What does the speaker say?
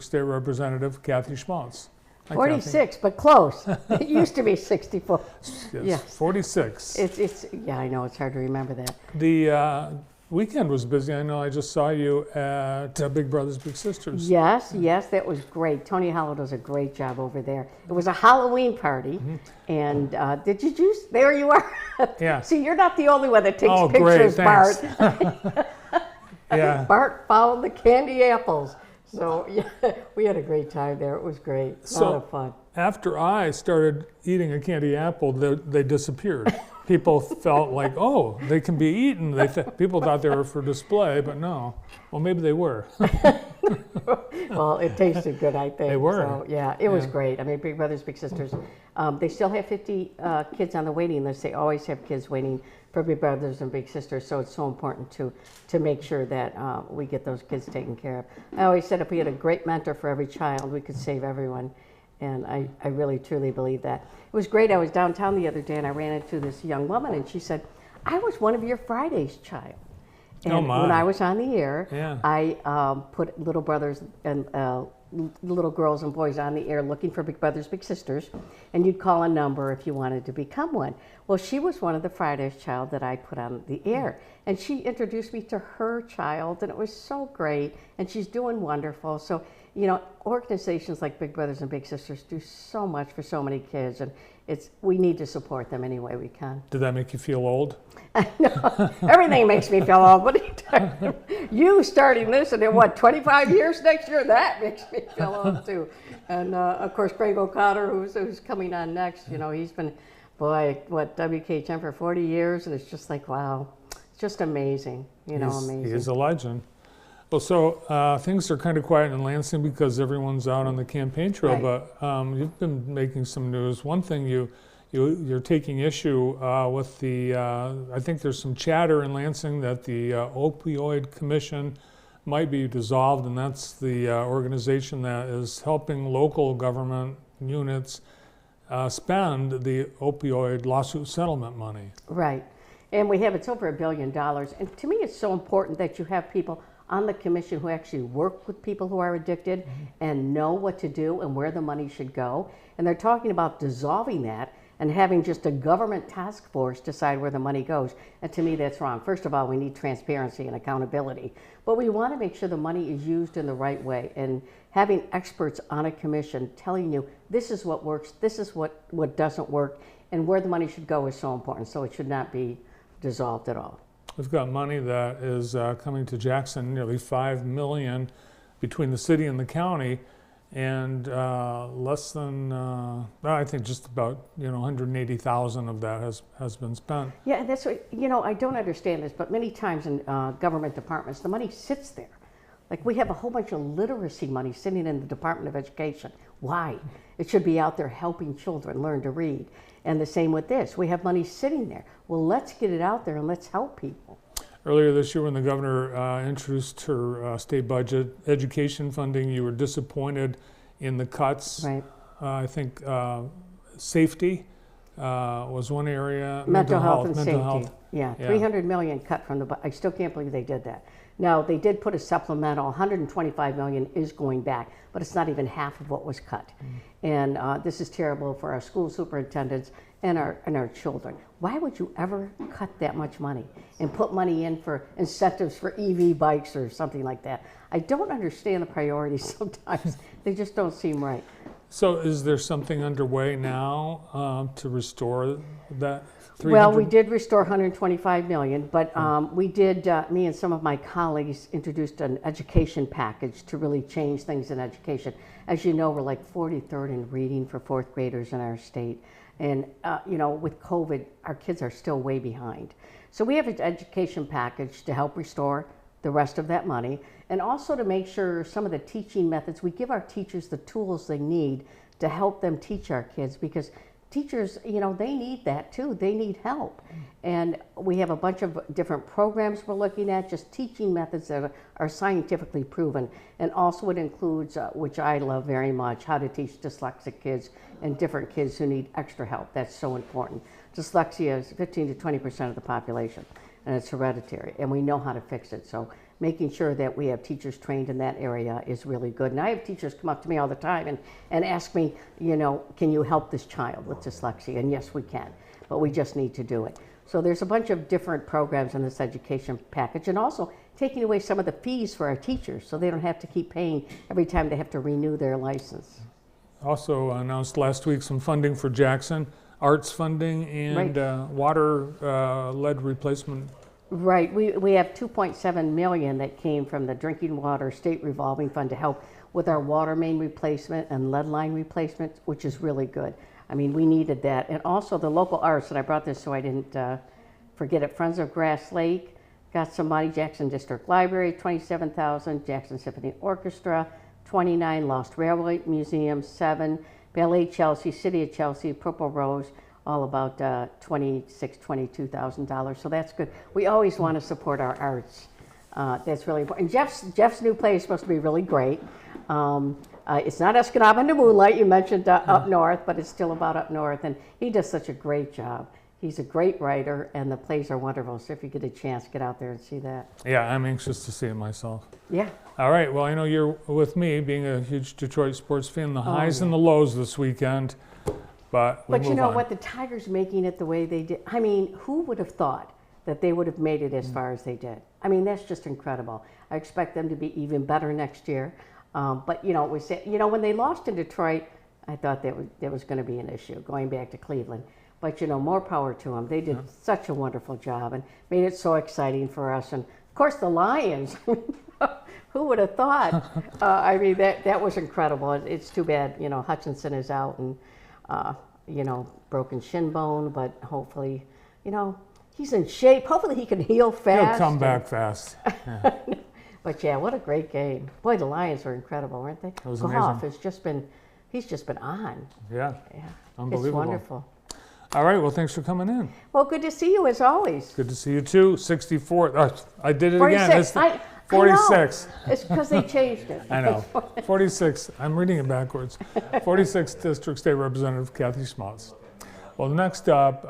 State Representative Kathy Schmaltz. Hi, 46, but close. It used to be 64. Yes, Yes. 46. Yeah, I know, it's hard to remember that. The weekend was busy. I know I just saw you at Big Brothers Big Sisters. Yes, that was great. Tony Hollow does a great job over there. It was a Halloween party, and did you juice? There you are. Yeah. See, you're not the only one that takes Oh, pictures, great, Bart. thanks. Yeah. Bart followed the candy apples. So yeah, we had a great time there. It was great. A lot of fun. After I started eating a candy apple, they disappeared. People felt like, oh, they can be eaten. People thought they were for display, but no. Well, maybe they were. Well, it tasted good, I think. They were. So, yeah, it was great. I mean, Big Brothers Big Sisters, they still have 50 kids on the waiting list. They always have kids waiting for Big Brothers and Big Sisters, so it's so important to make sure that we get those kids taken care of. I always said if we had a great mentor for every child, we could save everyone. And I really, truly believe that. It was great. I was downtown the other day, and I ran into this young woman, and she said, I was one of your Fridays child. And Oh, my. when I was on the air, Yeah. I put little brothers and little girls and boys on the air looking for Big Brothers Big Sisters, and you'd call a number if you wanted to become one. Well, she was one of the Fridays child that I put on the air, and she introduced me to her child, and it was so great, and she's doing wonderful. So, you know, organizations like Big Brothers and Big Sisters do so much for so many kids, and we need to support them any way we can. Did that make you feel old? No, everything makes me feel old. What are you talking about? You starting this and in what, 25 years next year? That makes me feel old too. And of course, Craig O'Connor, who's coming on next, you know, he's been, WKHM for 40 years, and it's just like, wow, it's just amazing, amazing. He is a legend. Well, so things are kind of quiet in Lansing because everyone's out on the campaign trail, Right. but you've been making some news. One thing you're taking issue with I think there's some chatter in Lansing that the Opioid Commission might be dissolved, and that's the organization that is helping local government units spend the opioid lawsuit settlement money. Right. And it's over $1 billion. And to me, it's so important that you have people on the commission who actually work with people who are addicted and know what to do and where the money should go. And they're talking about dissolving that and having just a government task force decide where the money goes. And to me, that's wrong. First of all, we need transparency and accountability. But we want to make sure the money is used in the right way. And having experts on a commission telling you this is what works, this is what doesn't work, and where the money should go is so important. So it should not be dissolved at all. We've got money that is coming to Jackson, nearly $5 million between the city and the county, and less than, I think just about 180,000 of that has been spent. Yeah, that's what, I don't understand this, but many times in government departments, the money sits there. Like we have a whole bunch of literacy money sitting in the Department of Education. Why? It should be out there helping children learn to read. And the same with this. We have money sitting there. Well, let's get it out there and let's help people. Earlier this year when the governor introduced her state budget education funding, you were disappointed in the cuts. Right. I think safety was one area. Mental health and mental safety. health. Yeah, 300 million cut from the, I still can't believe they did that. Now, they did put a supplemental, 125 million is going back, but it's not even half of what was cut. And this is terrible for our school superintendents and our children. Why would you ever cut that much money and put money in for incentives for EV bikes or something like that? I don't understand the priorities sometimes. They just don't seem right. So is there something underway now to restore that 300? Well, we did restore 125 million, but we did, me and some of my colleagues introduced an education package to really change things in education. As you know, we're like 43rd in reading for fourth graders in our state. And, with COVID, our kids are still way behind. So we have an education package to help restore the rest of that money, and also to make sure some of the teaching methods, we give our teachers the tools they need to help them teach our kids, because teachers, they need that too. They need help. And we have a bunch of different programs we're looking at, just teaching methods that are scientifically proven. And also it includes, which I love very much, how to teach dyslexic kids and different kids who need extra help. That's so important. Dyslexia is 15 to 20% of the population, and it's hereditary, and we know how to fix it. So making sure that we have teachers trained in that area is really good. And I have teachers come up to me all the time and ask me, can you help this child with dyslexia? And yes, we can, but we just need to do it. So there's a bunch of different programs in this education package, and also taking away some of the fees for our teachers so they don't have to keep paying every time they have to renew their license. Also announced last week some funding for Jackson, arts funding and water lead replacement. Right, we have 2.7 million that came from the Drinking Water State Revolving Fund to help with our water main replacement and lead line replacement, which is really good. I mean, we needed that. And also the local arts, and I brought this so I didn't forget it, Friends of Grass Lake got some money, Jackson District Library, 27,000, Jackson Symphony Orchestra, 29, Lost Railway Museum, 7, Ballet Chelsea, City of Chelsea, Purple Rose, all about $22,000. So that's good. We always want to support our arts. That's really important. And Jeff's new play is supposed to be really great. It's not Escanaba in the Moonlight, you mentioned up north, but it's still about up north, and he does such a great job. He's a great writer, and the plays are wonderful, so if you get a chance, get out there and see that. Yeah, I'm anxious to see it myself. Yeah. All right, well, I know you're with me, being a huge Detroit sports fan, the highs and the lows this weekend, but you know what, the Tigers making it the way they did, I mean, who would have thought that they would have made it as far as they did? I mean, that's just incredible. I expect them to be even better next year. But when they lost in Detroit, I thought that was going to be an issue going back to Cleveland. But more power to them. They did such a wonderful job and made it so exciting for us. And of course, the Lions. Who would have thought? I mean, that was incredible. It's too bad, Hutchinson is out and broken shin bone. But hopefully, he's in shape. Hopefully, he can heal fast. He'll come back fast. Yeah. But yeah, what a great game. Boy, the Lions were incredible, weren't they? It was Goff amazing. he's just been on. Yeah, unbelievable. It's wonderful. All right, well, thanks for coming in. Well, good to see you as always. Good to see you too. 64, I did it 46. again. 46. I know. It's because they changed it. I know. 46, I'm reading it backwards. 46th District State Representative Kathy Schmaltz. Well, next up,